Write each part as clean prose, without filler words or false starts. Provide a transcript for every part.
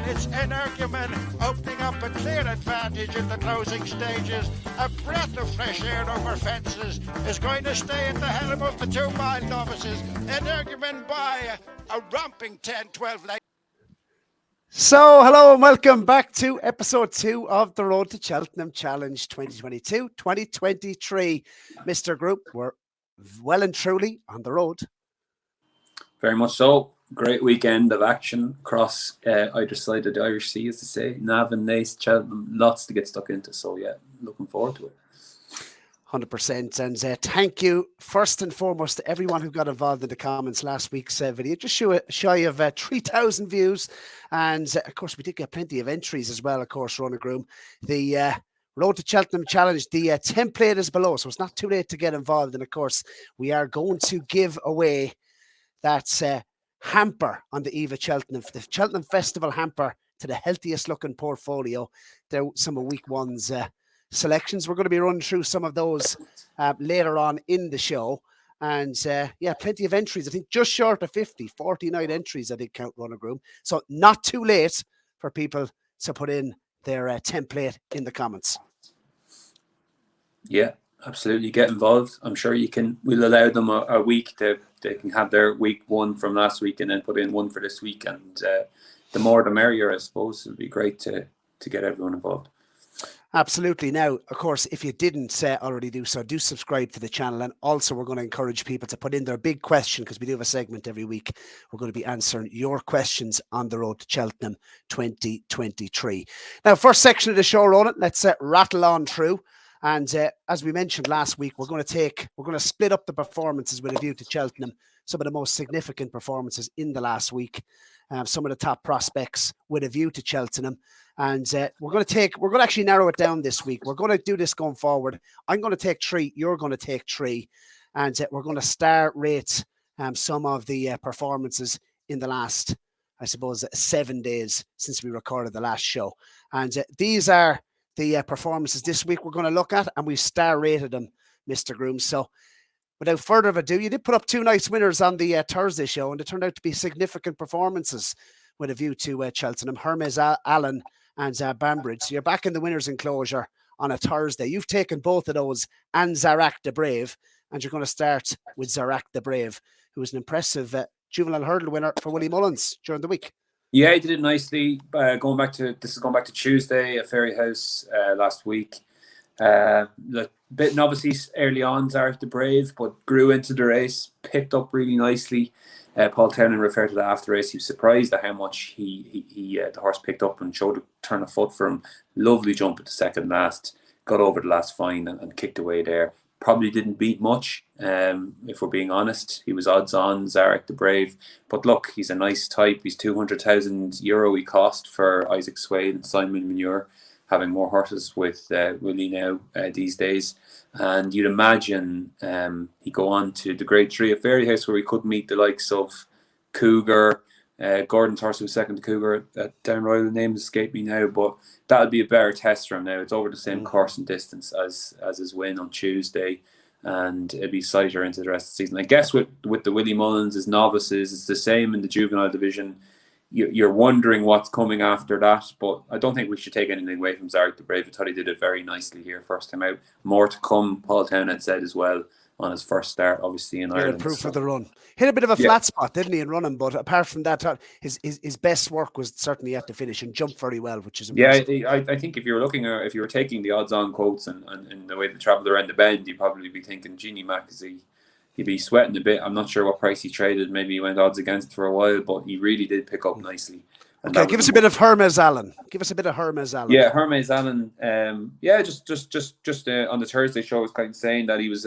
It's Energumen opening up a clear advantage in the closing stages. A breath of fresh air over fences is going to stay at the helm of the 2 mile novices. Energumen by a romping 10-12 lengths. So, hello and welcome back to episode 2 of the Road to Cheltenham Challenge 2022-2023. Mr. Group, we're well and truly on the road. Very much so. Great weekend of action across either side of the Irish Sea, as they say. Navan, Naas, Cheltenham, lots to get stuck into. So, yeah, looking forward to it. 100%. And thank you first and foremost to everyone who got involved in the comments last week's video. Just shy of 3,000 views. And of course, we did get plenty of entries as well, of course, Ronan Groome. The Road to Cheltenham Challenge, the template is below, so it's not too late to get involved. And of course, we are going to give away that hamper on the eve of Cheltenham, the Cheltenham Festival hamper to the healthiest looking portfolio. They're some of week one's selections. We're going to be running through some of those later on in the show. And yeah, plenty of entries. I think just short of 50, 49 entries, I did count, Ronan Groome. So not too late for people to put in their template in the comments. Yeah, absolutely. Get involved. I'm sure we'll allow them a week they can have their week one from last week and then put in one for this week. And the more the merrier, I suppose. It'll be great to get everyone involved. Absolutely. Now, of course, if you didn't already do so, do subscribe to the channel. And also, we're going to encourage people to put in their big question, because we do have a segment every week. We're going to be answering your questions on the Road to Cheltenham 2023. Now, first section of the show, Ronan, let's rattle on through. And as we mentioned last week, we're going to split up the performances with a view to Cheltenham. Some of the most significant performances in the last week. Some of the top prospects with a view to Cheltenham. And we're going to actually narrow it down this week. We're going to do this going forward. I'm going to take 3. You're going to take 3. And we're going to star rate some of the performances in the last, I suppose, 7 days since we recorded the last show. And these are the performances this week we're going to look at, and we've star rated them, Mr. Groome. So without further ado, you did put up 2 nice winners on the Thursday show, and they turned out to be significant performances with a view to Cheltenham. Hermes Allen and Banbridge. So you're back in the winners' enclosure on a Thursday. You've taken both of those and Zarak the Brave, and you're going to start with Zarak the Brave, who was an impressive juvenile hurdle winner for Willie Mullins during the week. Yeah, he did it nicely. Going back to Tuesday at Ferry House last week. A bit novices early on, Zarak the Brave, but grew into the race, picked up really nicely. Paul Townend referred to that after race. He was surprised at how much the horse picked up and showed a turn of foot for him. Lovely jump at the second last. Got over the last fine and kicked away there. Probably didn't beat much, if we're being honest. He was odds on, Zarak the Brave. But look, he's a nice type. He's €200,000 he cost for Isaac Swade and Simon Manure, having more horses with Willie now these days. And you'd imagine he'd go on to the Grade 3 at Ferry House, where he could meet the likes of Cougar. Gordon's horse was second to Cougar at Down Royal. The names escape me now, but that would be a better test for him now. It's over the same course and distance as his win on Tuesday, and it'd be sighter into the rest of the season. I guess with the Willie Mullins as novices, it's the same in the juvenile division. You're wondering what's coming after that, but I don't think we should take anything away from Zarak the Brave. I thought he did it very nicely here, first time out. More to come, Paul Townend said as well, on his first start, obviously, in Ireland. Proof of the run. Hit a bit of a flat spot, didn't he, in running? But apart from that, his best work was certainly at the finish, and jumped very well, which is impressive. Yeah, I think if you were taking the odds-on quotes and the way they travelled around the bend, you'd probably be thinking, Genie Mac, he'd be sweating a bit. I'm not sure what price he traded. Maybe he went odds against for a while, but he really did pick up nicely. And okay, give us a bit of Hermes Allen. Yeah, Hermes Allen. Just on the Thursday show, I was kind of saying that he was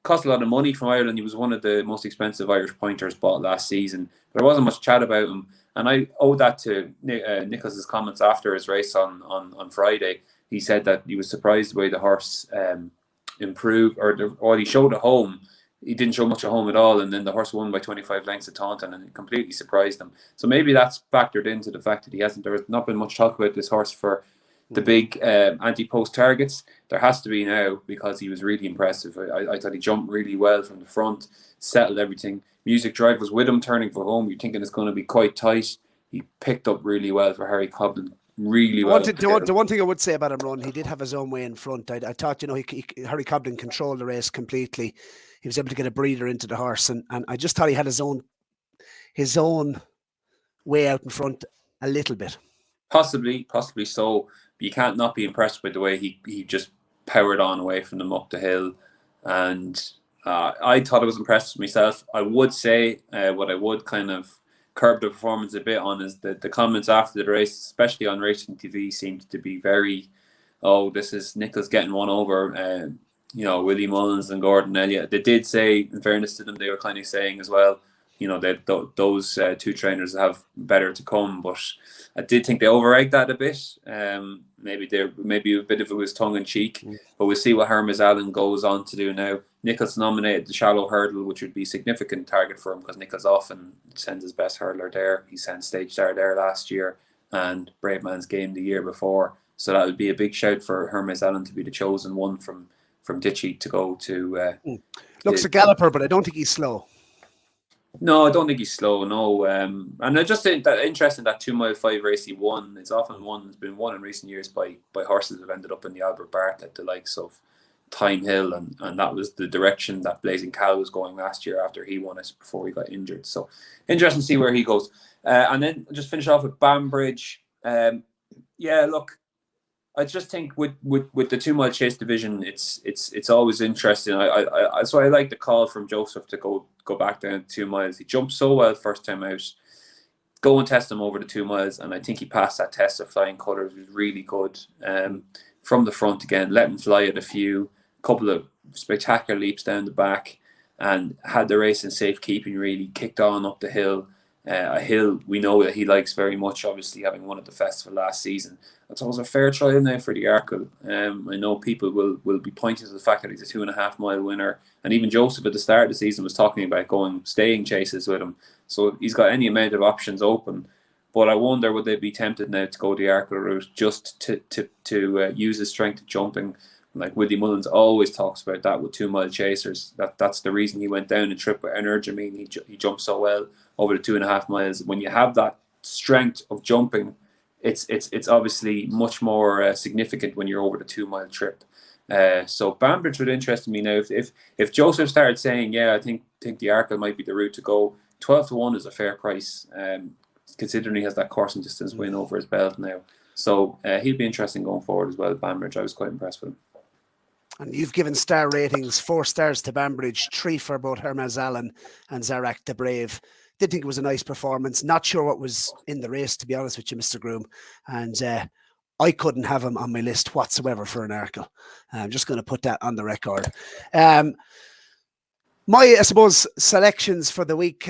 cost a lot of money from Ireland. He was one of the most expensive Irish pointers bought last season. There wasn't much chat about him, and I owe that to Nicholas's comments after his race on Friday. He said that he was surprised the way the horse improved, or he showed at home. He didn't show much at home at all, and then the horse won by 25 lengths at Taunton, and it completely surprised him. So maybe that's factored into the fact that there has not been much talk about this horse for the big Ante-Post targets. There has to be now, because he was really impressive. I thought he jumped really well from the front, settled everything. Music Drive was with him turning for home. You're thinking it's going to be quite tight. he picked up really well for Harry Cobden. Really The well. the one thing I would say about him, Ron, he did have his own way in front. I thought, Harry Cobden controlled the race completely. He was able to get a breather into the horse, and I just thought he had his own way out in front a little bit. Possibly so. But you can't not be impressed with the way he just powered on away from them up the hill. And I thought I was impressed with myself. I would say what I would kind of curb the performance a bit on is the comments after the race, especially on racing TV, seemed to be very, oh, this is Nicholas getting one over, Willie Mullins and Gordon Elliott. They did say, in fairness to them, they were kind of saying as well, those two trainers have better to come, but I did think they over-egged that a bit. Maybe a bit of it was tongue-in-cheek, but we'll see what Hermes Allen goes on to do now. Nicholas nominated the shallow hurdle, which would be a significant target for him because Nicholas often sends his best hurdler there. He sent Stage Star there last year and Brave Man's Game the year before. So that would be a big shout for Hermes Allen to be the chosen one from Ditchy to go to... Looks a galloper, but I don't think he's slow. No, I don't think he's slow. No, and I just think that interesting that 2 mile 5 race he won. It's often been won in recent years by horses that have ended up in the Albert Bartlett, the likes of Time Hill, and that was the direction that Blazing Cow was going last year after he won it before he got injured. So interesting to see where he goes. And then just finish off with Banbridge. Look, I just think with the 2 mile chase division, it's always interesting. That's why I like the call from Joseph to go back down 2 miles. He jumped so well first time out. Go and test him over the 2 miles, and I think he passed that test of flying colours. It was really good. From the front again, let him fly at a couple of spectacular leaps down the back, and had the race in safekeeping. Really kicked on up the hill. A hill we know that he likes very much, obviously having won at the festival last season. That's always a fair trial now for the Arkle. I know people will be pointing to the fact that he's a 2.5 mile winner, and even Joseph at the start of the season was talking about staying chases with him. So he's got any amount of options open. But I wonder, would they be tempted now to go the Arkle route just to use his strength at jumping? Like Willie Mullins always talks about that with 2 mile chasers. That's the reason he went down and tripped with Energy. He jumped so well over the 2.5 miles. When you have that strength of jumping, it's obviously much more significant when you're over the 2 mile trip. So Banbridge would interest me now. If Joseph started saying, yeah, I think the Arkle might be the route to go, 12-1 is a fair price, considering he has that coursing distance win over his belt now. So he'll be interesting going forward as well. Banbridge, I was quite impressed with him. And you've given star ratings, 4 stars to Banbridge, 3 for both Hermes Allen and Zarak the Brave. Did think it was a nice performance. Not sure what was in the race, to be honest with you, Mr. Groome. And I couldn't have him on my list whatsoever for an Arkle. I'm just going to put that on the record. My, I suppose, selections for the week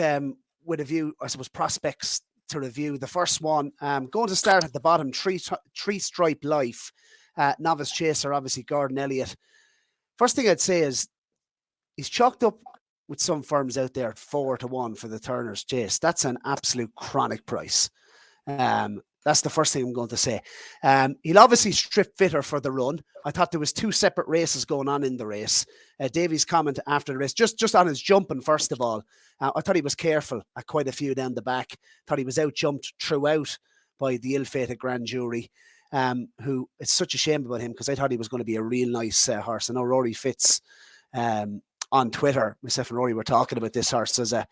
with a view, I suppose, prospects to review. The first one, going to start at the bottom, Three Stripe Life. Novice chaser, obviously, Gordon Elliott. First thing I'd say is he's chalked up with some firms out there 4-1 for the Turner's Chase. That's an absolute chronic price. That's the first thing I'm going to say. He'll obviously strip fitter for the run. I thought there was 2 separate races going on in the race. Davy's comment after the race, just on his jumping, first of all, I thought he was careful at quite a few down the back. Thought he was out jumped throughout by the ill-fated grand jury. Who, it's such a shame about him because I thought he was going to be a real nice horse. I know Rory Fitz on Twitter, myself and Rory were talking about this horse as a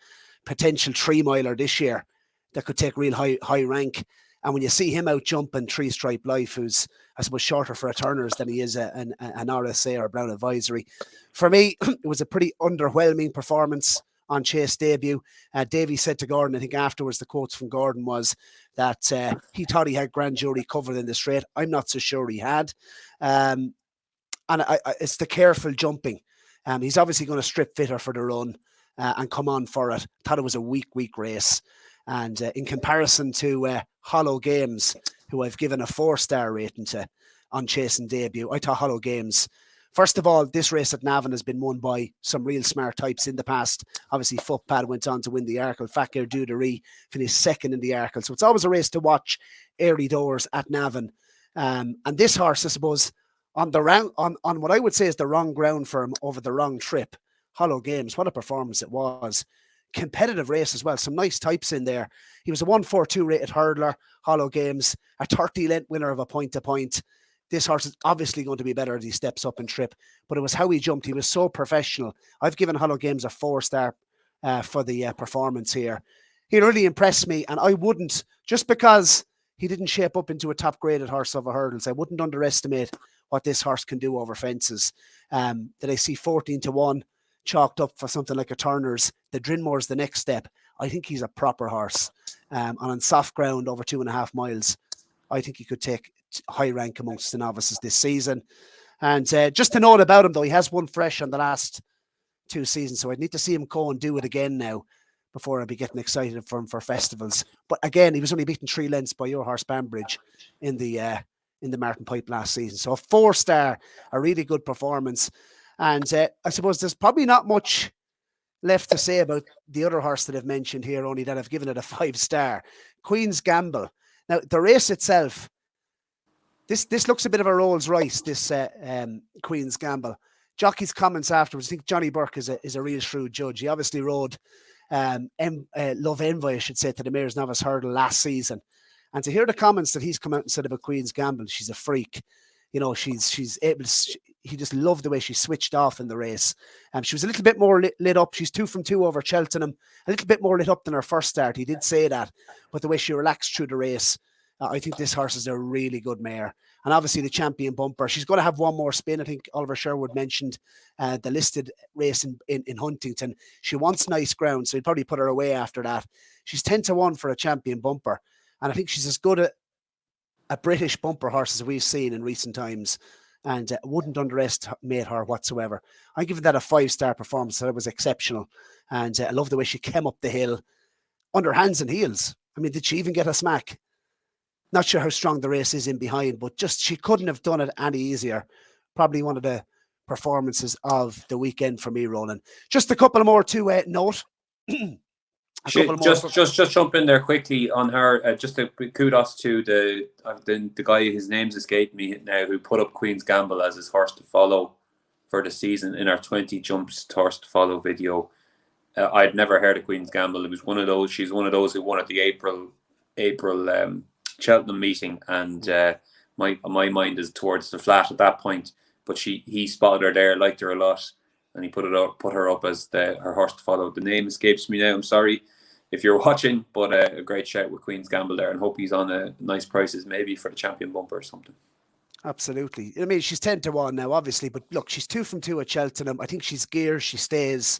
potential 3 miler this year that could take real high rank. And when you see him out jumping Three Stripe Life, who's, I suppose, shorter for a Turner's than he is an RSA or Brown Advisory, for me, it was a pretty underwhelming performance on Chase debut. Davey said to Gordon, I think afterwards, the quotes from Gordon was that he thought he had grand jury covered in the straight. I'm not so sure he had. And it's the careful jumping. He's obviously going to strip fitter for the run and come on for it. Thought it was a weak race. And in comparison to Hollow Games, who I've given a 4-star rating to on Chasing debut, I thought Hollow Games, first of all, this race at Navan has been won by some real smart types in the past. Obviously, Footpad went on to win the Arkle. Fakir Dudery finished second in the Arkle. So it's always a race to watch early doors at Navan. And this horse, I suppose, on what I would say is the wrong ground for him over the wrong trip, Hollow Games, what a performance it was. competitive race as well. Some nice types in there. He was a 142 rated hurdler, Hollow Games, a 30-length winner of a point-to-point. This horse is obviously going to be better as he steps up in trip, but it was how he jumped. He was so professional. I've given Hollow Games a 4-star for the performance here. He really impressed me, and I wouldn't, just because he didn't shape up into a top-graded horse over hurdles, I wouldn't underestimate what this horse can do over fences. Did I see 14-1 chalked up for something like a Turner's? The Drinmore's the next step. I think he's a proper horse. And on soft ground over 2.5 miles, I think he could take high rank amongst the novices this season. And just to note about him, though, he has won fresh on the last 2 seasons, so I'd need to see him go and do it again now before I'd be getting excited for him for festivals. But again, he was only beaten 3 lengths by your horse Banbridge in the Martin Pipe last season. So a 4-star, a really good performance. And I suppose there's probably not much left to say about the other horse that I've mentioned here, only that I've given it a 5-star. Queen's Gamble. Now, the race itself, this looks a bit of a Rolls Royce, this Queen's Gamble. Jockey's comments afterwards, I think Johnny Burke is a real shrewd judge. He obviously rode Love Envoy, I should say, to the Mayor's Novice Hurdle last season. And to hear the comments that he's come out and said about Queen's Gamble, she's a freak. You know, she's able to, he just loved the way she switched off in the race. She was a little bit more lit up. She's 2 from 2 over Cheltenham, a little bit more lit up than her first start. He did say that, but the way she relaxed through the race, I think this horse is a really good mare. And obviously the Champion Bumper, she's going to have one more spin. I think Oliver Sherwood mentioned the listed race in Huntington. She wants nice ground, so he'd probably put her away after that. She's 10-1 for a Champion Bumper. And I think she's as good a British bumper horse as we've seen in recent times, and wouldn't underestimate her whatsoever. I give that a 5-star performance. That was exceptional. And I love the way she came up the hill on her hands and heels. I mean, did she even get a smack? Not sure how strong the race is in behind, but just she couldn't have done it any easier. Probably one of the performances of the weekend for me, Ronan. Just a couple more to note. Just jump in there quickly on her. Just a kudos to the guy, his name's escaped me now, who put up Queen's Gamble as his horse to follow for the season in our 20 jumps horse to follow video. I'd never heard of Queen's Gamble. It was one of those. She's one of those who won at the April Cheltenham meeting, and my mind is towards the flat at that point. But he spotted her there, liked her a lot, and he put her up as her horse to follow. The name escapes me now. I'm sorry if you're watching, but a great shout with Queen's Gamble there, and hope he's on a nice prices maybe for the Champion Bumper or something. Absolutely. I mean, she's 10-1 now, obviously, but look, she's 2 from 2 at Cheltenham. I think she's geared, she stays.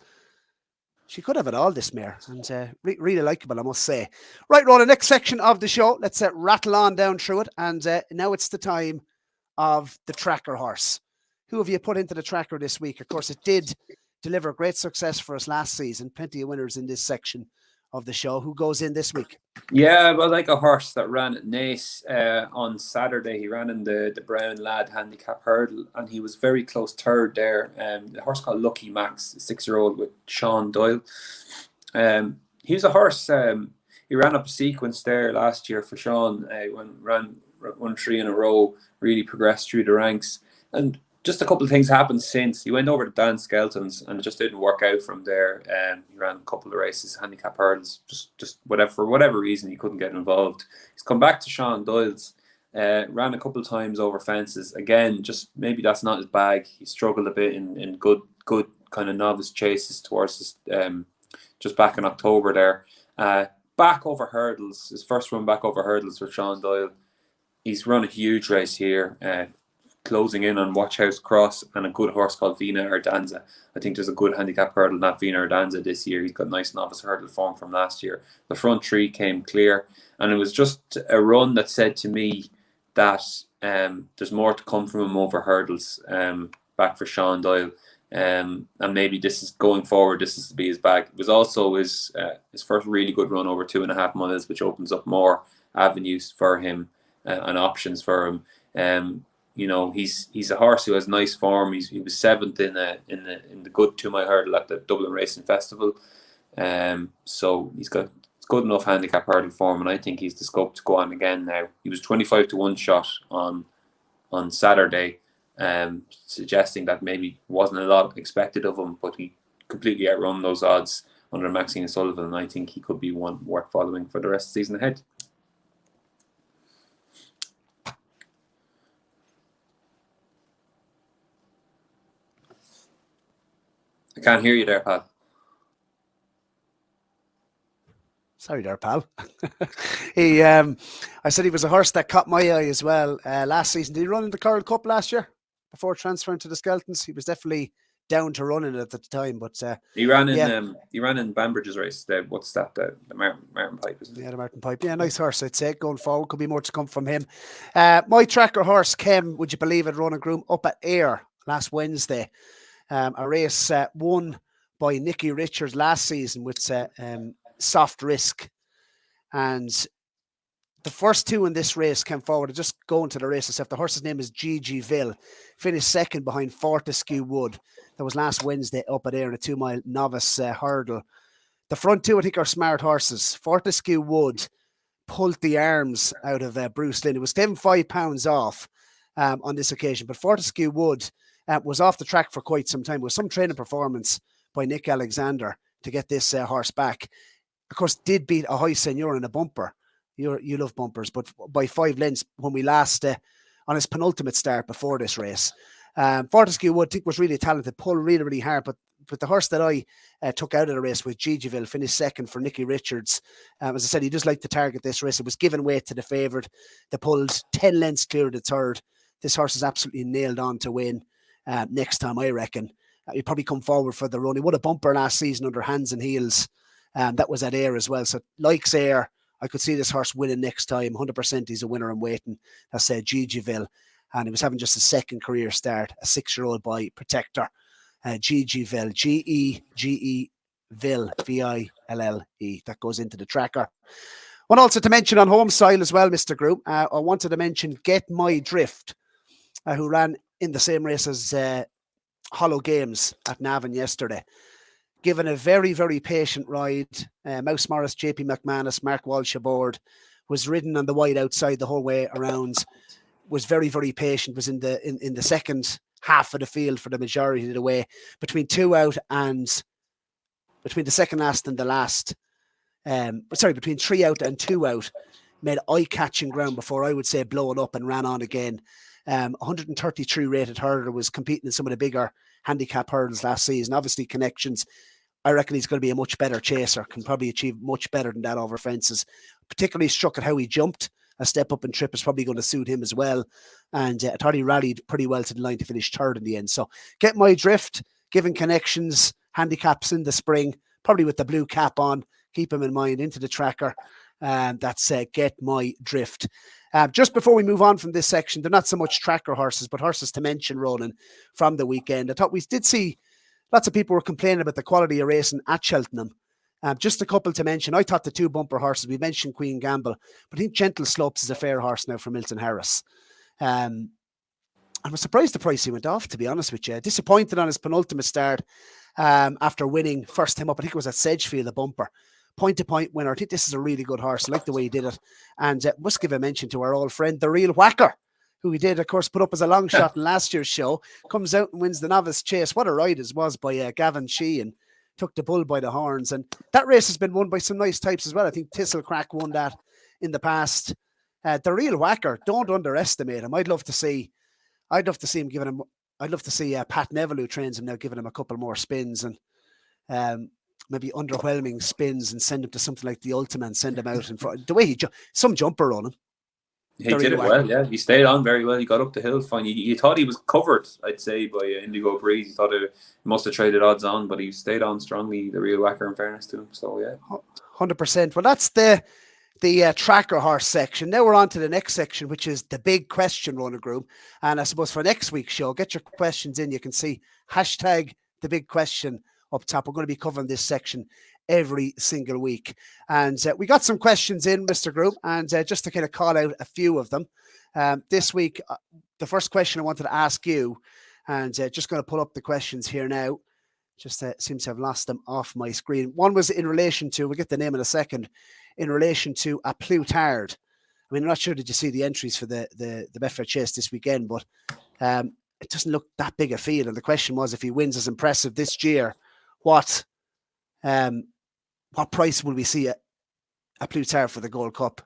She could have it all, this mare, and really likeable, I must say. Right, Ronan, next section of the show. Let's rattle on down through it, and now it's the time of the tracker horse. Who have you put into the tracker this week? Of course, it did deliver great success for us last season. Plenty of winners in this section of the show. Who goes in this week? Yeah, well, like a horse that ran at Naas on Saturday. He ran in the Brown Lad handicap hurdle, and he was very close third there. The horse called Lucky Max, a 6-year-old with Sean Doyle. He was a horse. He ran up a sequence there last year for Sean. Won 3 in a row. Really progressed through the ranks, and just a couple of things happened since. He went over to Dan Skelton's, and it just didn't work out from there. He ran a couple of races, handicap hurdles, just whatever, for whatever reason he couldn't get involved. He's come back to Sean Doyle's, ran a couple of times over fences. Again, just maybe that's not his bag. He struggled a bit in good kind of novice chases towards his, just back in October there. Back over hurdles, his first run back over hurdles for Sean Doyle. He's run a huge race here. Closing in on Watchhouse Cross and a good horse called Vina Ardanza. I think there's a good handicap hurdle in that Vina Ardanza this year. He's got nice novice hurdle form from last year. The front 3 came clear, and it was just a run that said to me that there's more to come from him over hurdles back for Sean Doyle. And maybe this is going forward, this is to be his bag. It was also his first really good run over 2.5 miles, which opens up more avenues for him and options for him. You know, he's a horse who has nice form. He was 7th in the good 2 mile hurdle at the Dublin Racing Festival. So he's got good enough handicap hurdle form, and I think he's the scope to go on again now. He was 25-1 shot on Saturday, suggesting that maybe wasn't a lot expected of him, but he completely outrun those odds under Maxine Sullivan, and I think he could be one worth following for the rest of the season ahead. I can't hear you there, pal. Sorry there, pal. I said he was a horse that caught my eye as well last season. Did he run in the Coral Cup last year before transferring to the Skeltons? He was definitely down to running it at the time, but he ran in Banbridge's race. What's that? The Martin Pipe, isn't it? Yeah, the Martin Pipe. Yeah, nice horse, I'd say. Going forward, could be more to come from him. My tracker horse, Kem, would you believe it, Ronan Groome, up at Ayr last Wednesday. A race won by Nicky Richards last season with Soft Risk. And the first two in this race came forward. I'll just go into the race itself. The horse's name is Gigi Ville. Finished second behind Fortescue Wood. That was last Wednesday up at Ayr in a 2-mile novice hurdle. The front two, I think, are smart horses. Fortescue Wood pulled the arms out of Bruce Lynn. It was given £5 off on this occasion, but Fortescue Wood was off the track for quite some time. It was some training performance by Nick Alexander to get this horse back. Of course, did beat a High Seigneur in a bumper. You love bumpers, but by 5 lengths when we last on his penultimate start before this race. Fortescue Wood, I think, was really talented, pulled really, really hard, but the horse that I took out of the race with Gigiville finished second for Nicky Richards. As I said, he does like to target this race. It was given weight to the favoured. They pulled 10 lengths clear of the third. This horse is absolutely nailed on to win next time, I reckon. He'll probably come forward for the run. He won a bumper last season under Hands and Heels. That was at Ayr as well. So likes Ayr, I could see this horse winning next time. 100% he's a winner and waiting. That's Gigiville. And he was having just a second career start, a 6-year-old by Protector. Gigiville, G-E-G-E Ville, V-I-L-L-E. That goes into the tracker. One also to mention on home soil as well, Mr. Groome. I wanted to mention Get My Drift, who ran in the same race as Hollow Games at Navan yesterday. Given a very, very patient ride, Mouse Morris, JP McManus, Mark Walsh aboard, was ridden on the wide outside the whole way around, was very, very patient, was in the second half of the field for the majority of the way, between two out and between the second last and the last, between 3 out and 2 out, made eye-catching ground before I would say blowing up and ran on again. 133 rated hurdler, was competing in some of the bigger handicap hurdles last season. Obviously connections, I reckon he's going to be a much better chaser, can probably achieve much better than that over fences. Particularly struck at how he jumped. A step up and trip is probably going to suit him as well. And I thought he rallied pretty well to the line to finish third in the end. So Get My Drift, given connections, handicaps in the spring, probably with the blue cap on, keep him in mind into the tracker. That's Get My Drift. Just before we move on from this section, they're not so much tracker horses, but horses to mention, Ronan, from the weekend. I thought we did see lots of people were complaining about the quality of racing at Cheltenham. Just a couple to mention. I thought the 2 bumper horses, we mentioned Queen Gamble, but I think Gentle Slopes is a fair horse now for Milton Harris. I was surprised the price he went off, to be honest with you. Disappointed on his penultimate start after winning first time up. I think it was at Sedgefield, a bumper. Point-to-point winner. I think this is a really good horse. I like the way he did it. And must give a mention to our old friend, the Real Whacker, who he did, of course, put up as a long shot in last year's show. Comes out and wins the novice chase. What a ride it was by Gavin Sheehan. Took the bull by the horns. And that race has been won by some nice types as well. I think Thistlecrack won that in the past. The Real Whacker, don't underestimate him. I'd love to see him giving him, I'd love to see Pat Neville, who trains him now, giving him a couple more spins and maybe underwhelming spins and send him to something like the Ultima and send him out in front. The way he some jumper on him. He did it well, yeah. He stayed on very well. He got up the hill fine. You thought he was covered, I'd say, by Indigo Breeze. He thought he must have traded odds on, but he stayed on strongly, the Real Whacker, in fairness to him. So, yeah. 100%. Well, that's the tracker horse section. Now we're on to the next section, which is the big question, Ronan Groome. And I suppose for next week's show, get your questions in. You can see hashtag the big question up top. We're going to be covering this section every single week. And we got some questions in, Mr. Groome, and just to kind of call out a few of them. This week, the first question I wanted to ask you, and just going to pull up the questions here now. Just seems to have lost them off my screen. One was in relation to, we'll get the name in a second, in relation to a Plutard. I mean, I'm not sure, did you see the entries for the Betfair Chase this weekend, but it doesn't look that big a field. And the question was, if he wins as impressive this year, what what price will we see a Plutarch for the Gold Cup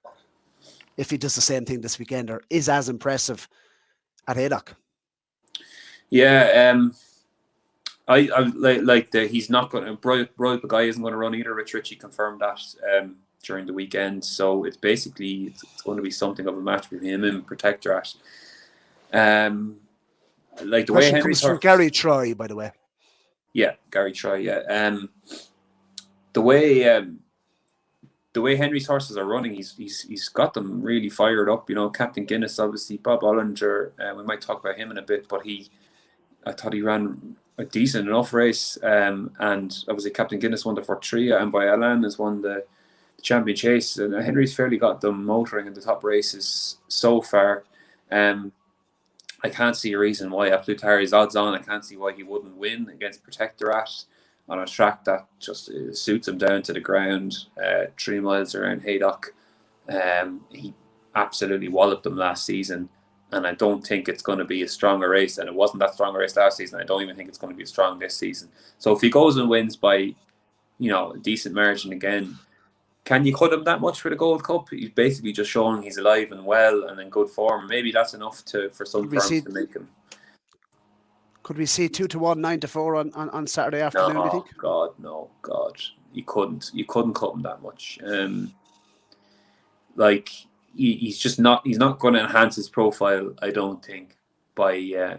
if he does the same thing this weekend, or is as impressive at Haydock? Yeah, I like that he's not going to. Royal Guy isn't going to run either. Rich Ritchie confirmed that during the weekend, so it's basically it's going to be something of a match between him and Protectorat. Like the way Question comes from Gary Troy, by the way. Yeah, Gary Troy. Yeah, the way Henry's horses are running, he's got them really fired up. You know, Captain Guinness, obviously, Bob Ollinger. We might talk about him in a bit, but I thought he ran a decent enough race. And obviously, Captain Guinness won the Fortria, and by Alan has won the Champion Chase. And Henry's fairly got them motoring in the top races so far. I can't see a reason why Plutarch is odds on. I can't see why he wouldn't win against Protectorat on a track that just suits him down to the ground. 3 miles around Haydock. He absolutely walloped them last season, and I don't think it's going to be a stronger race. And it wasn't that strong a race last season. I don't even think it's going to be as strong this season. So if he goes and wins by, a decent margin again, can you cut him that much for the Gold Cup? He's basically just showing he's alive and well and in good form. Maybe that's enough for some firms to make him. Could we see 2-1, 9-4 on Saturday afternoon? Do you think? No, God, you couldn't cut him that much. He's just not. He's not going to enhance his profile, I don't think, by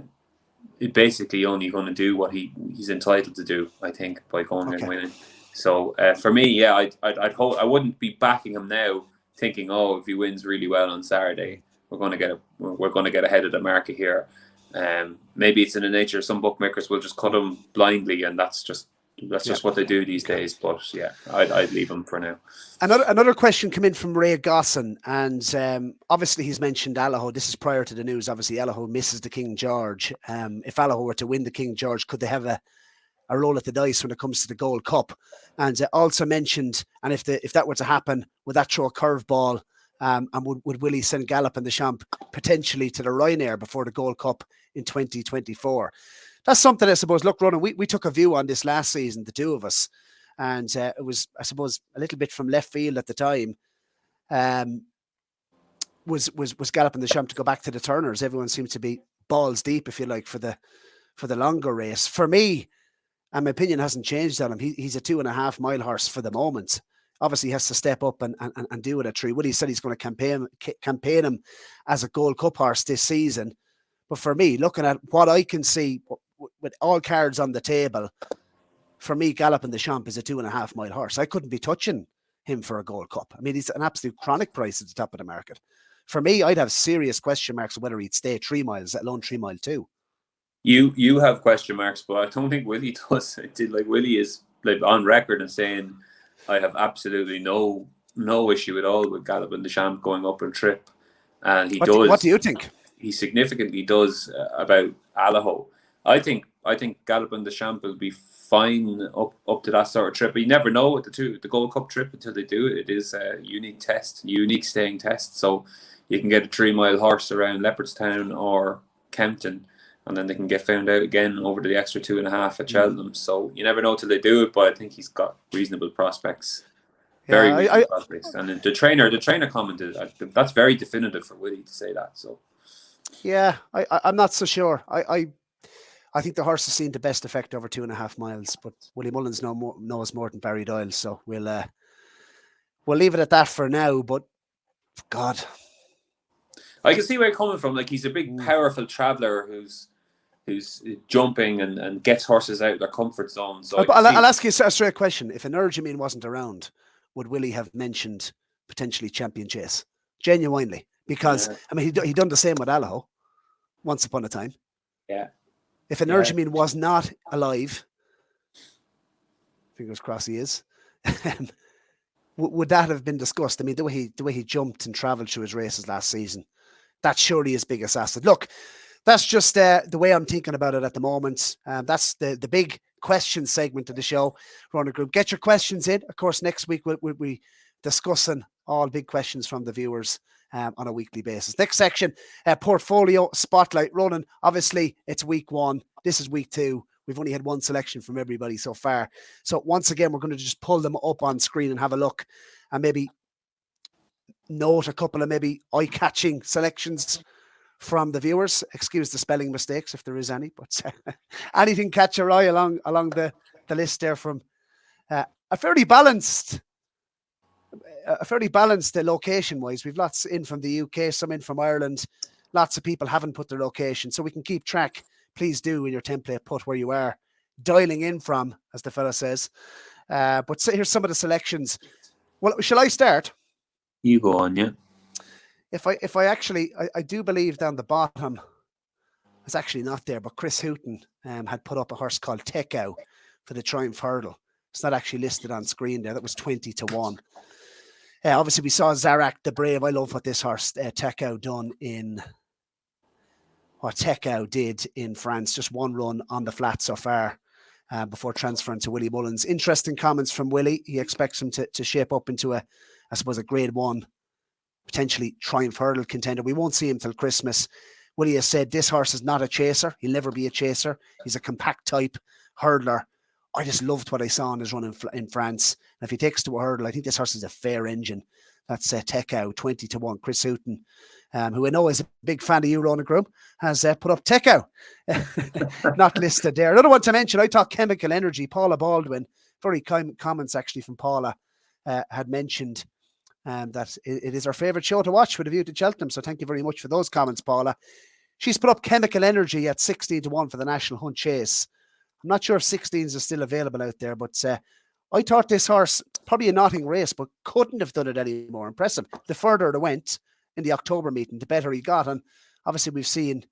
basically only going to do what he's entitled to do. I think by going and winning. So for me, I'd hope I wouldn't be backing him now, thinking, if he wins really well on Saturday, we're going to get ahead of the market here. Maybe it's in the nature of some bookmakers will just cut him blindly, and that's just what they do these days. But yeah, I'd leave him for now. Another question came in from Ray Gosson, and obviously he's mentioned Allaho. This is prior to the news. Obviously, Allaho misses the King George. If Allaho were to win the King George, could they have a roll at the dice when it comes to the Gold Cup? And also mentioned, and if that were to happen, would that throw a curveball? And would Willie send Gallop and the Champ potentially to the Ryanair before the Gold Cup in 2024? That's something, I suppose. Look, Ronan, we took a view on this last season, the two of us, and it was, I suppose, a little bit from left field at the time. Was Gallop and the Champ to go back to the Turners? Everyone seemed to be balls deep, if you like, for the longer race. For me, and my opinion hasn't changed on him. He's a 2.5 mile horse for the moment. Obviously, he has to step up and do it at 3. Willie said he's going to campaign him as a Gold Cup horse this season. But for me, looking at what I can see with all cards on the table, for me, Gallop and the Champ is a 2.5 mile horse. I couldn't be touching him for a Gold Cup. I mean, he's an absolute chronic price at the top of the market. For me, I'd have serious question marks on whether he'd stay 3 miles, let alone 3 mile 2. You have question marks, but I don't think Willie does. Willie is on record and saying, I have absolutely no issue at all with Gallop and the Champ going up and trip, and he does. What do you think? He significantly does about Allaho. I think Gallop and the Champ will be fine up to that sort of trip. But you never know with the Gold Cup trip until they do it. It is a unique staying test. So you can get a 3 mile horse around Leopardstown or Kempton, and then they can get found out again over the extra 2.5 at Cheltenham. So you never know till they do it, but I think he's got reasonable prospects. Very reasonable prospects. And the trainer commented, that's very definitive for Willie to say that. So yeah, I'm not so sure. I think the horse has seen the best effect over 2.5 miles, but Willie Mullins knows more than Barry Doyle. So we'll leave it at that for now. But God, I can see where you're coming from. Like, he's a big, powerful traveller who's jumping and gets horses out of their comfort zone. So I'll ask you a straight question. If Energumene wasn't around, would Willie have mentioned potentially Champion Chase? Genuinely. Because, I mean, he done the same with Allaho once upon a time. Yeah. If Energumene was not alive, fingers crossed he is, would that have been discussed? I mean, the way he jumped and travelled through his races last season, that's surely his biggest asset. Look, that's just the way I'm thinking about it at the moment. That's the big question segment of the show. Ronan Groome, get your questions in. Of course, next week we'll be discussing all big questions from the viewers on a weekly basis. Next section, portfolio spotlight. Ronan, obviously it's week 1. This is week 2. We've only had one selection from everybody so far. So once again, we're going to just pull them up on screen and have a look and maybe note a couple of maybe eye-catching selections from the viewers. Excuse the spelling mistakes if there is any, but anything catch your eye along the list there from a fairly balanced location wise. We've lots in from the UK, some in from Ireland. Lots of people haven't put their location, so we can keep track. Please do in your template put where you are dialing in from, as the fella says. But here's some of the selections. Well, shall I start? You go on, yeah. If I actually, I do believe down the bottom, it's actually not there, but Chris Hooton had put up a horse called Tekau for the Triumph Hurdle. It's not actually listed on screen there. That was 20-1. Obviously, we saw Zarak the Brave. I love what this horse Tekau did in France. Just one run on the flat so far before transferring to Willie Mullins. Interesting comments from Willie. He expects him to shape up into a Grade 1, potentially Triumph Hurdle contender. We won't see him till Christmas. Willie has said this horse is not a chaser. He'll never be a chaser. He's a compact type hurdler. I just loved what I saw in his run in France. And if he takes to a hurdle, I think this horse is a fair engine. That's Tekau, 20-1. Chris Hooton, who I know is a big fan of you, Ronan Groome, has put up Tekau. Not listed there. Another one to mention, I thought Chemical Energy. Paula Baldwin, very kind comments actually from Paula, had mentioned that it is our favourite show to watch with a view to Cheltenham. So thank you very much for those comments, Paula. She's put up Chemical Energy at 16-1 for the National Hunt Chase. I'm not sure if 16s are still available out there, but I thought this horse, probably a Notting race, but couldn't have done it any more impressive. The further it went in the October meeting, the better he got. And obviously we've seen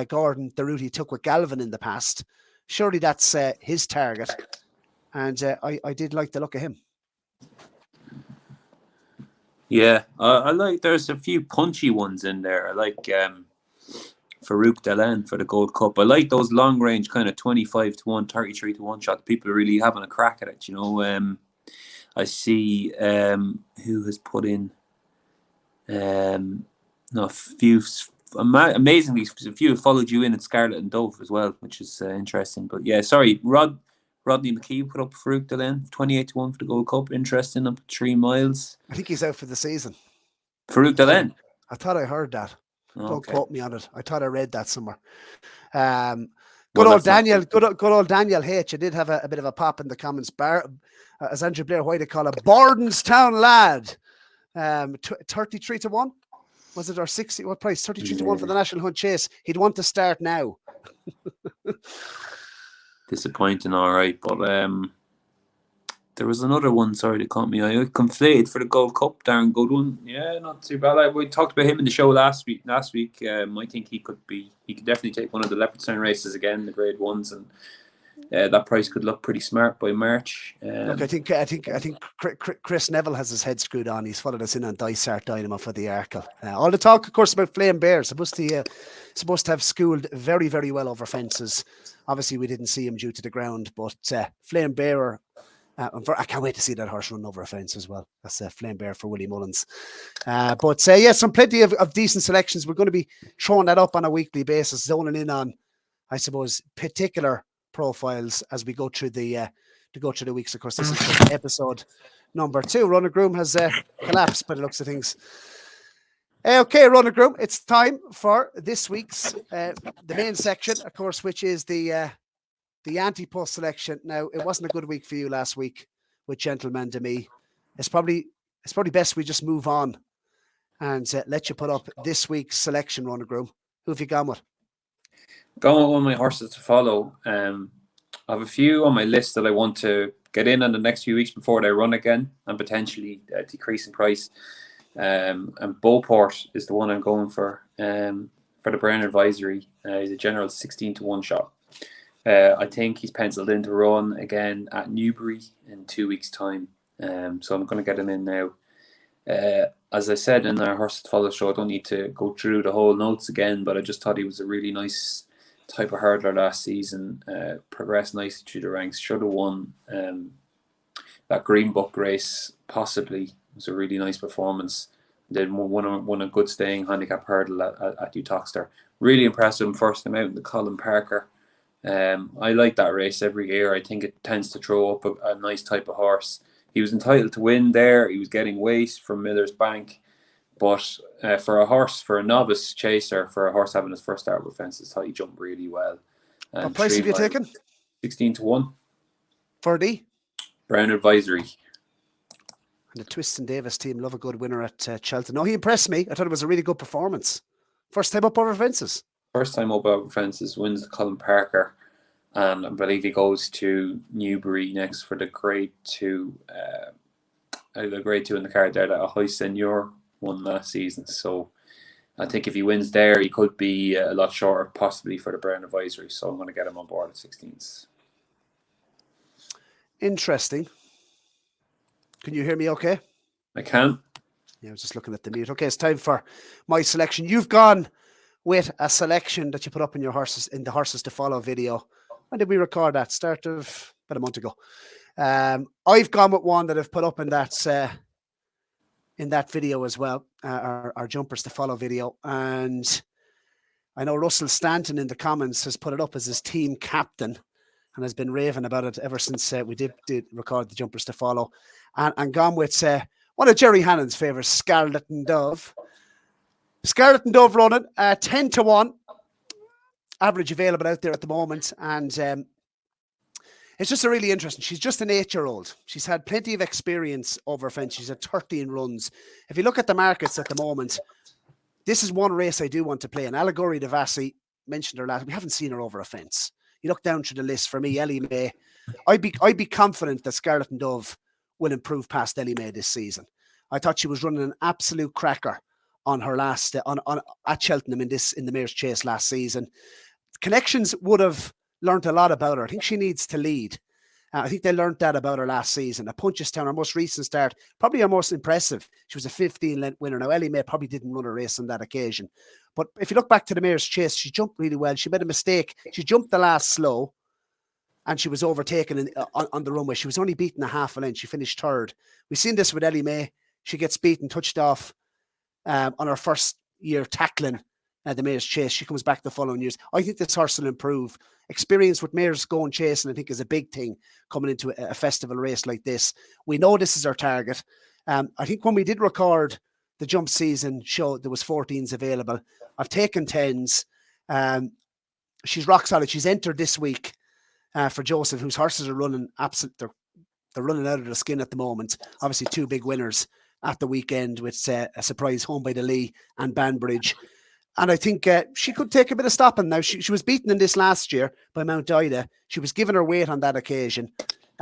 Gordon, the route he took with Galvin in the past. Surely that's his target. And I did like the look of him. Yeah, I like, there's a few punchy ones in there. I like Farouk Delen for the Gold Cup. I like those long range kind of 25-1, 33-1 shots. People are really having a crack at it, you know. I see who has put in a few, amazingly, a few have followed you in Scarlet and Dove as well, which is interesting. But yeah, sorry, Rodney McKee put up Farouk Delen, 28-1 for the Gold Cup. Interesting, up 3 miles. I think he's out for the season. Farouk Delen? I thought I heard that. Don't quote me on it. I thought I read that somewhere. Good old Daniel H. I did have a bit of a pop in the comments. As Andrew Blair White call it, Bardenstown lad. 33-1. Was it, or 60? What price? 33-1 for the National Hunt Chase. He'd want to start now. Disappointing, all right, but there was another one, sorry, that caught me. I conflated for the Gold Cup. Darren Goodwin, yeah, not too bad. We talked about him in the show last week. I think he could definitely take one of the Leopardstown races again, the Grade 1s, and that price could look pretty smart by March. Look, I think Chris Neville has his head screwed on. He's followed us in on Dysart Dynamo for the Arkle. All the talk, of course, about Flame Bear. Supposed to have schooled very, very well over fences. Obviously, we didn't see him due to the ground, but Flame Bearer. I can't wait to see that horse run over a fence as well. That's Flame Bear for Willie Mullins. But some plenty of decent selections. We're going to be throwing that up on a weekly basis, zoning in on, I suppose, particular profiles as we go through the weeks. Of course, this is episode number 2. Ronan Groome has collapsed by the looks of things. Okay, Ronan Groome, it's time for this week's the main section, of course, which is the Ante-Post Selection. Now, it wasn't a good week for you last week with Gentleman to Me. It's probably best we just move on and let you put up this week's selection, Ronan Groome. Who have you gone with? Going with one of my horses to follow. I have a few on my list that I want to get in the next few weeks before they run again and potentially decrease in price. And Beauport is the one I'm going for the Brown Advisory. He's a general 16-1 shot. I think he's penciled in to run again at Newbury in 2 weeks' time. So I'm going to get him in now. As I said in our Horse to Follow show, I don't need to go through the whole notes again, but I just thought he was a really nice type of hurdler last season. Progressed nicely through the ranks. Should have won that Green Book race, possibly. It was a really nice performance. Then won a good staying handicap hurdle at Utoxeter. Really impressed him first time out in the Colin Parker I like that race every year. I think it tends to throw up a nice type of horse. He was entitled to win there. He was getting weight from Miller's Bank. But for a novice chaser, for a horse having his first start with fences, thought he jumped really well. What And price have you taken? 16-1. For the Brown Advisory. And the Twiston Davis team love a good winner at Cheltenham. No, he impressed me. I thought it was a really good performance. First time up over fences. First time up over fences, wins the Colin Parker. And I believe he goes to Newbury next for the grade 2. The grade 2 in the card there that a high senior won last season. So I think if he wins there, he could be a lot shorter, possibly for the Brown Advisory. So I'm going to get him on board at 16s. Interesting. Can you hear me okay? I can. Yeah, I was just looking at the mute. Okay, it's time for my selection. You've gone with a selection that you put up in your horses, in the horses to follow video. When did we record that? Start of about a month ago. I've gone with one that I've put up in that video as well, our jumpers to follow video. And I know Russell Stanton in the comments has put it up as his team captain and has been raving about it ever since we did record the jumpers to follow. And gone with one of Jerry Hannon's favourites, Scarlet and Dove. Scarlet and Dove running 10-1. Average available out there at the moment. And it's just a really interesting. She's just an 8-year-old. She's had plenty of experience over fence. She's had 13 runs. If you look at the markets at the moment, this is one race I do want to play. And Allegory de Vassy, mentioned her last. We haven't seen her over a fence. You look down through the list for me, Ellie May. I'd be confident that Scarlet and Dove will improve past Ellie May this season. I thought she was running an absolute cracker on her last at Cheltenham in the Mayor's Chase last season. Connections would have learned a lot about her. I think she needs to lead. I think they learned that about her last season. At Punchestown, her most recent start, probably her most impressive. She was a 15-length winner. Now, Ellie May probably didn't run a race on that occasion. But if you look back to the Mayor's Chase, she jumped really well. She made a mistake. She jumped the last slow, and she was overtaken on the runway. She was only beaten a half a length. She finished third. We've seen this with Ellie May. She gets beaten, touched off on her first year tackling the Mayor's Chase. She comes back the following years. I think this horse will improve. Experience with Mayor's going chasing, I think, is a big thing coming into a festival race like this. We know this is our target. I think when we did record the jump season show, there was 14s available. I've taken 10s. She's rock solid. She's entered this week for Joseph, whose horses are running absolute. They're running out of the skin at the moment. Obviously, 2 big winners at the weekend with a surprise Home by the Lee and Banbridge. And I think she could take a bit of stopping now. She was beaten in this last year by Mount Ida. She was given her weight on that occasion.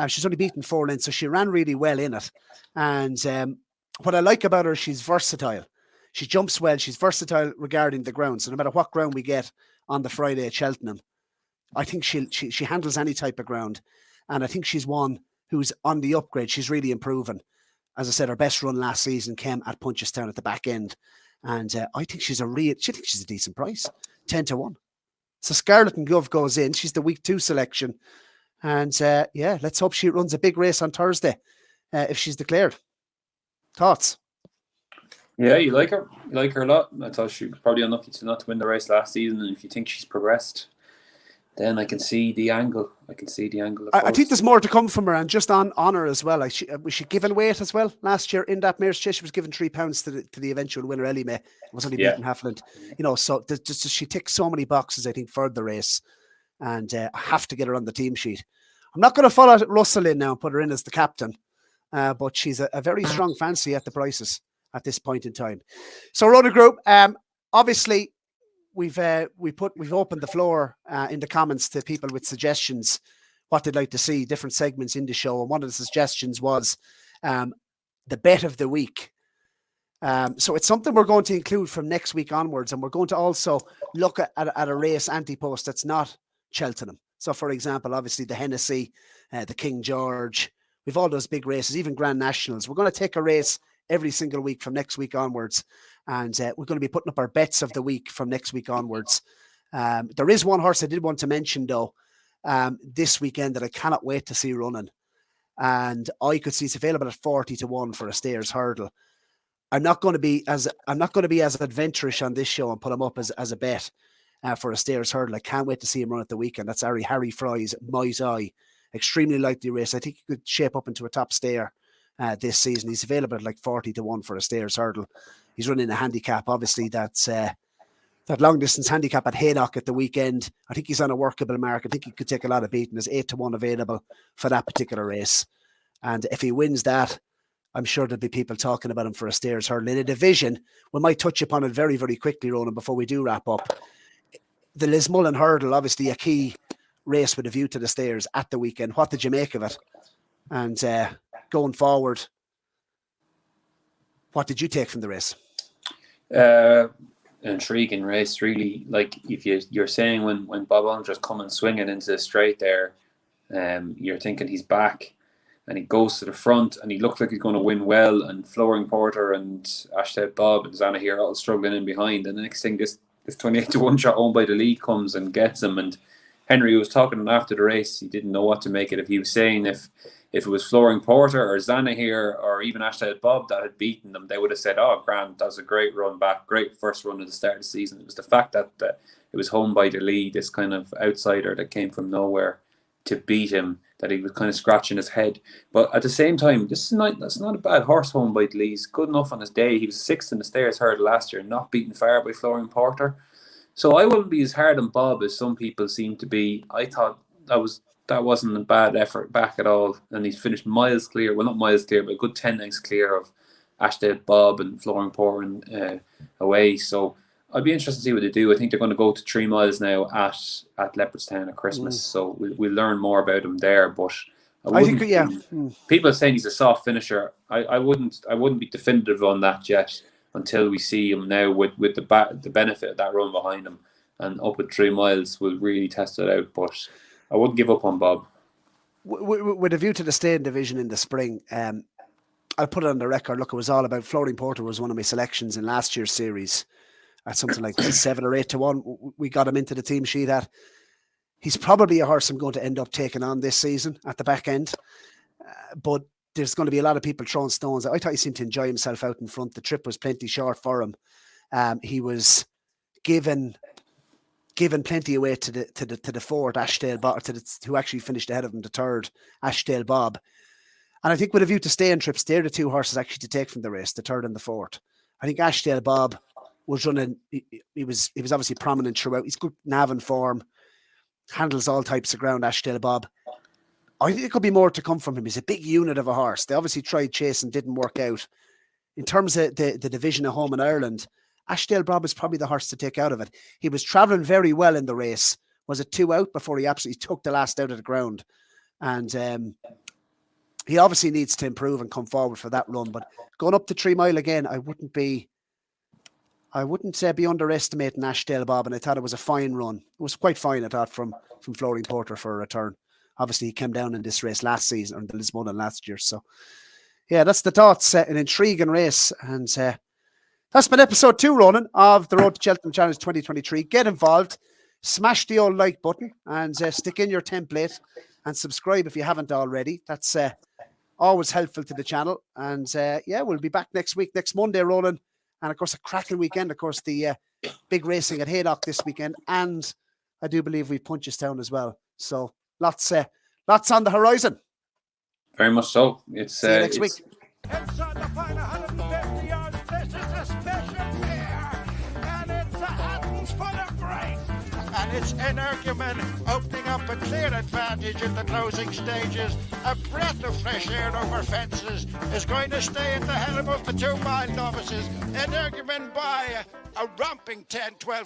She's only beaten 4 lengths, so she ran really well in it. And what I like about her, she's versatile. She jumps well. She's versatile regarding the ground. So no matter what ground we get on the Friday at Cheltenham, I think she handles any type of ground. And I think she's one who's on the upgrade. She's really improving. As I said, her best run last season came at Punchestown at the back end. And I think she's a decent price, 10-1. So Scarlet and Dove goes in. She's the week 2 selection. And let's hope she runs a big race on Thursday if she's declared. Thoughts? Yeah, you like her. You like her a lot. I thought she was probably unlucky not to win the race last season. And if you think she's progressed, then I can see the angle. I think there's more to come from her, and just on her as well. Like was she given weight as well last year in that Mayor's Chase? She was given £3 to the eventual winner, Ellie May. It was only beaten Halfland. So she ticks so many boxes, I think, for the race. And I have to get her on the team sheet. I'm not going to follow Russell in now and put her in as the captain, but she's a very strong fancy at the prices at this point in time. So Ronan Groome, obviously, we've opened the floor in the comments to people with suggestions, what they'd like to see, different segments in the show. And one of the suggestions was the bet of the week. So it's something we're going to include from next week onwards. And we're going to also look at a race Ante-Post that's not Cheltenham. So, for example, obviously the Hennessy, the King George, we've all those big races, even Grand Nationals. We're going to take a race every single week from next week onwards. And we're going to be putting up our bets of the week from next week onwards. There is one horse I did want to mention, though, this weekend that I cannot wait to see running. And I could see it's available at 40-1 for a stairs hurdle. I'm not going to be as adventurous on this show and put him up as a bet. for a stairs hurdle. I can't wait to see him run at the weekend. That's Harry Fry's Might Eye. Extremely likely race. I think he could shape up into a top stayer this season. He's available at like 40-1 for a stairs hurdle. He's running a handicap, obviously, that's that long distance handicap at Haydock at the weekend. I think he's on a workable mark. I think he could take a lot of beating. There's 8-1 available for that particular race. And if he wins that, I'm sure there'll be people talking about him for a stairs hurdle. In a division, we might touch upon it very, very quickly, Ronan, before we do wrap up. The Lismullen hurdle, obviously a key race with a view to the stairs at the weekend. What did you make of it? And going forward, what did you take from the race? An intriguing race, really. Like if you're saying when Bob Unger's coming swinging into the straight there, you're thinking he's back, and he goes to the front, and he looks like he's going to win well. And Flooring Porter and Ashted Bob and Zana here all struggling in behind. And the next thing, this 28-1 shot owned by the lead comes and gets him. And Henry was talking after the race. He didn't know what to make it. If he was saying if it was Flooring Porter or Zana here or even Ashted Bob that had beaten them, they would have said, "Oh, grand, that was a great run back, great first run at the start of the season." It was the fact that it was home by the lead, this kind of outsider that came from nowhere to beat him, that he was kind of scratching his head. But at the same time, that's not a bad horse home by the lead. He's good enough on his day. He was sixth in the stairs hurdle last year, not beaten far by Flooring Porter. So I wouldn't be as hard on Bob as some people seem to be. I thought that wasn't a bad effort back at all. And he's finished miles clear. Well, not miles clear, but a good 10 lengths clear of Ashted Bob and Flooring Porter away. So I'd be interested to see what they do. I think they're going to go to 3 miles now at Leopardstown at Christmas. So we'll learn more about him there. But I think, yeah. People are saying he's a soft finisher. I wouldn't be definitive on that yet until we see him now with the benefit of that run behind him, and up at 3 miles we'll really test it out. But I wouldn't give up on Bob. With a view to the staying division in the spring, I'll put it on the record. Look, it was all about Flooring Porter was one of my selections in last year's series at something like 7 or 8-1. We got him into the team sheet at. He's probably a horse I'm going to end up taking on this season at the back end, but there's going to be a lot of people throwing stones. I thought he seemed to enjoy himself out in front. The trip was plenty short for him. He was given plenty away to the fourth, Ashdale Bob, who actually finished ahead of him, the third, Ashdale Bob. And I think with a view to staying trips, they're the 2 horses actually to take from the race, the third and the fourth. I think Ashdale Bob was running. He was obviously prominent throughout. He's good nav in form, handles all types of ground. Ashdale Bob. I think there could be more to come from him. He's a big unit of a horse. They obviously tried chasing, didn't work out. In terms of the division at home in Ireland, Ashdale Bob is probably the horse to take out of it. He was travelling very well in the race. Was it 2 out before he absolutely took the last out of the ground? And he obviously needs to improve and come forward for that run. But going up to 3 mile again, I wouldn't be underestimating Ashdale Bob. And I thought it was a fine run. It was quite fine, I thought, from Flooring Porter for a return. Obviously, he came down in this race last season, or the Lismullen last year. So, yeah, that's the thoughts. An intriguing race. And that's been episode 2, Ronan, of the Road to Cheltenham Challenge 2023. Get involved. Smash the old like button and stick in your template and subscribe if you haven't already. That's always helpful to the channel. And, yeah, we'll be back next Monday, Ronan. And, of course, a cracking weekend. Of course, the big racing at Haydock this weekend. And I do believe we Punchestown as well. So, lots on the horizon. Very much so. It's see you next week. Inside the final 150 yards, this is a special year, and it's a hands full of grace. And it's Energumen opening up a clear advantage in the closing stages. A breath of fresh air over fences is going to stay at the helm of the 2 mile novices. Energumen by a romping 10-12.